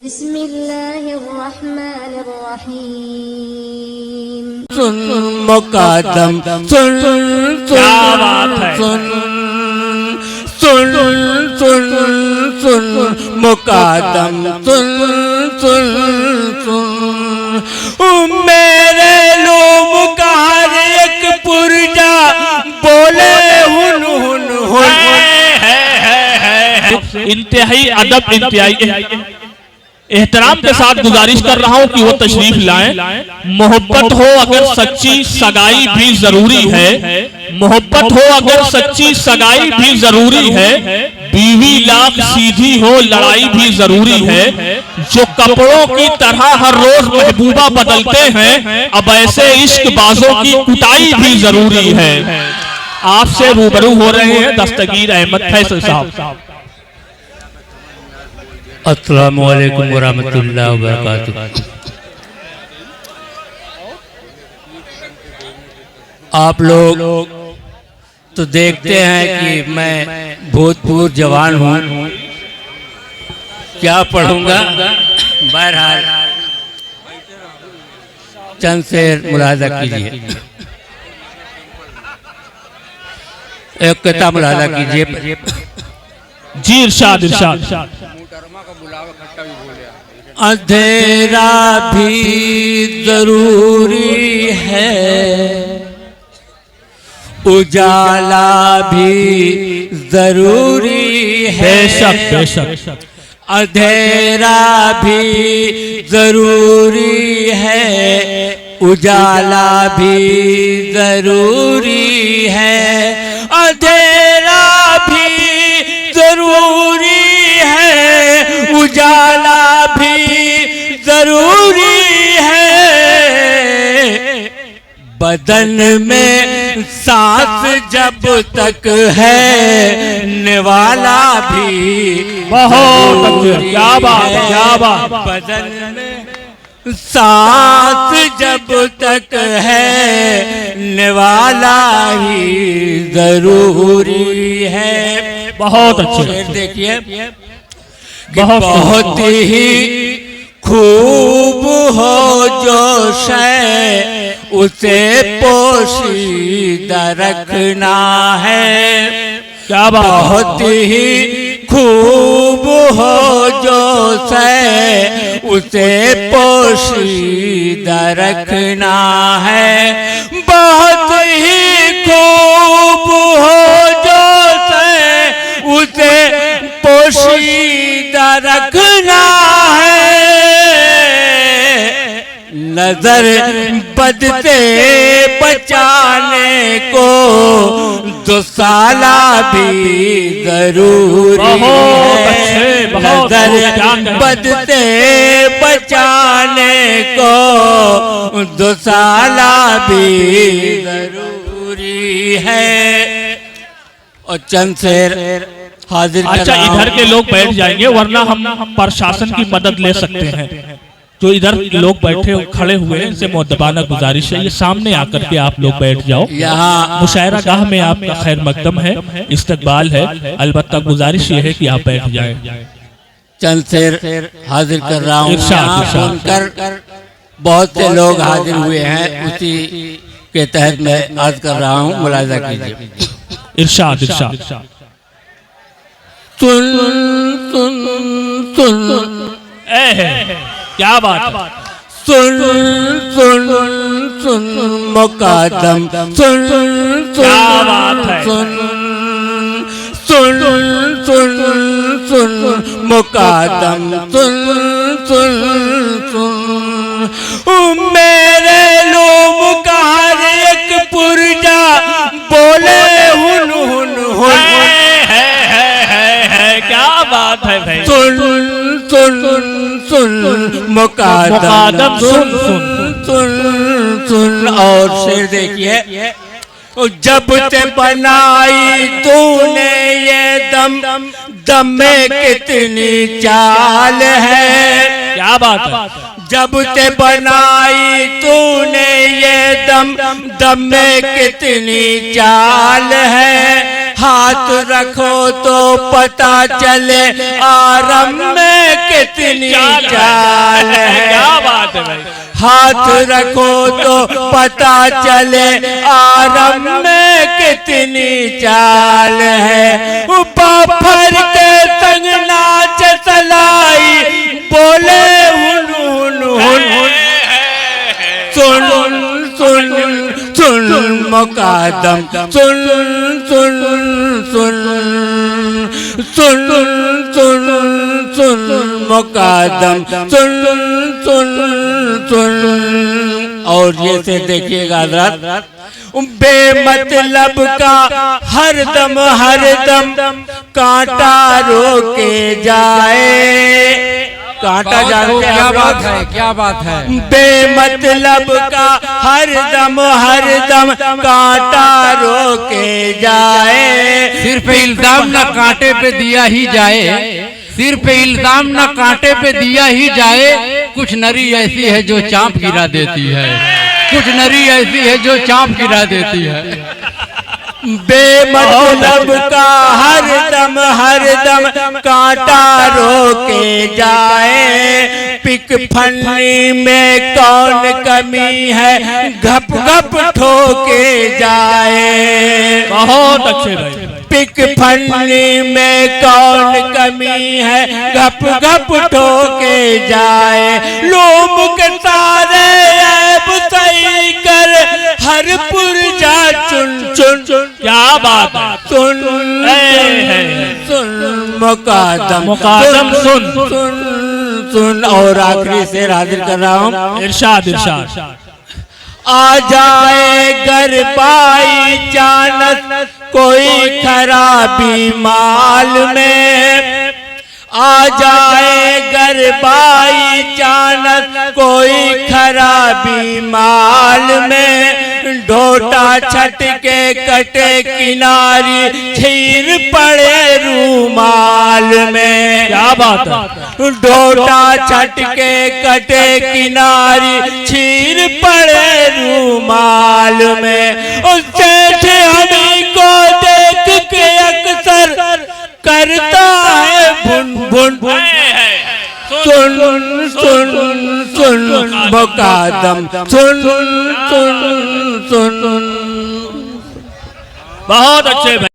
बिस्मिल्लाहिर्रहमानिर्रहीम। सुन मुकद्दम सुन क्या बात है। सुन सुन सुन सुन मुकद्दम सुन सुन सुन मेरे लोग का हर एक पुरजा बोले हुन हुन हुन। इंतहाई अदब इंतहाई एहतराम के साथ गुजारिश कर रहा हूँ कि वो तशरीफ लाएं। मोहब्बत हो अगर सच्ची सगाई भी जरूरी है, मोहब्बत हो अगर सच्ची सगाई भी जरूरी है, बीवी लाख सीधी हो लड़ाई भी जरूरी है। जो कपड़ों की तरह हर रोज महबूबा बदलते हैं, अब ऐसे इश्क बाजों की कुटाई भी जरूरी है। आपसे रूबरू हो रहे हैं दस्तगीर अहमद फैसल साहब। अस्सलामु अलैकुम वरहमतुल्लाहि वबरकातुहू। आप लोग तो देखते हैं कि मैं भूतपूर्व जवान हूँ, क्या पढ़ूंगा। बहरहाल चंद शेर मुलाहजा कीजिए, एक किताब मुलाहजा कीजिए। जी इरशाद इरशाद। अंधेरा भी जरूरी है, उजाला भी जरूरी है। बेशक बेशक। अंधेरा भी जरूरी है, उजाला भी जरूरी है। अंधेरा भी जरूरी है, उजाला भी जरूरी है। बदन में सांस जब तक है, निवाला भी बहुत अच्छे, क्या बात है, क्या बात। बदन में सांस जब तक है, निवाला ही जरूरी है। बहुत अच्छे। देखिए बहुत ही खूब हो जो शय, उसे पोशीदा रखना है। क्या बात। बहुत ही खूब हो जो शय, उसे पोशीदा रखना है। बहुत ही खूब हो जो शय, उसे पोशीदा रखना है। नजर बदते बचाने को दुसाला भी जरूरी है। नजर बदते बचाने को दुसाला भी जरूरी है। और चंद शेर हाजिर। अच्छा, इधर के लोग बैठ जाएंगे वरना हम प्रशासन की मदद ले सकते हैं। जो इधर लोग बैठे खड़े हुए हैं, इनसे मुअद्दबाना गुजारिश है ये सामने आकर के आप लोग बैठ जाओ। यहाँ मुशायरा गाह में आपका खैर मकदम है, इस्तकबाल है, अलबत्ता गुजारिश ये है कि आप बैठ जाएं। चंद शेर हाजिर कर रहा हूँ। सुनकर बहुत से लोग हाजिर हुए हैं, उसी के तहत मैं अर्ज कर रहा हूँ, मुलाहिजा कीजिए। इरशाद इरशाद। सुन सुन सुन क्या बात। सुन सुन सुन मुकद्दम सुन क्या बात है। सुन सुन सुन सुन मुकद्दम सुन सुन सुन मेरे लोग का हर एक पुरजा बोले हुन हुन हुन। क्या बात है भाई। सुन सुन सुन मुकद्दम सुन सुन सुन सुन। और शेर देखिए। जब से बनाई तूने ये दम, दम में कितनी चाल है। क्या बात है। जब से बनाई तूने ये दम, दम में कितनी चाल है। हाथ रखो तो पता चले आरम में कितनी चाल है। क्या बात है भाई। हाथ रखो तो पता चले आरम में कितनी चाल है। बाफर के संग नाच सलाई बोले हुन हुन हुन। सुन सुन सुन मुकादम सुन सुन सुन सुन सुन सुन मुकादम सुन सुन सुन। और ये से देखिएगा हज़रत, बेमतलब का हरदम हरदम कांटा रोके जाए। कांटा जानते हैं? क्या बात है, क्या बात है। बेमतलब का हरदम हरदम कांटा रोके जाए। सिर पे इल्जाम न कांटे पे दिया ही जाए, सिर पे इल्जाम न कांटे पे दिया ही जाए। कुछ नरी ऐसी है जो चांप गिरा देती है, कुछ नरी ऐसी है जो चांप गिरा देती है। बेमतलब का हरदम हरदम कांटा रोके जाए। पिक फन्नी में कौन कमी है घप घप ठोके जाए। बहुत अच्छे भाई। पिक फन्नी में कौन कमी है घप घप ठोके जाए। लोग के सारे ऐब सही कर हर पुरजा चुन चुन चुन। क्या बात है। सुन सुन मुकादम मुकादम सुन सुन सुन। और आखिरी शेर हाजिर कर रहा हूँ। इरशाद इरशाद। आ जाए घर पाई चानस कोई खराबी माल में। आ जाए घर पाई चानस कोई खराबी माल में। ढोटा छट के कटे किनारी छीर पड़े रूमाल में। क्या बात है। ढोटा छट के कटे किनारी छीर पड़े रूमाल में। उस सेठ हमी को देख के अक्सर करता है भुन भुन। सुन सुन सुन मुकादम सुन सुन सुन। बहुत अच्छे भाई।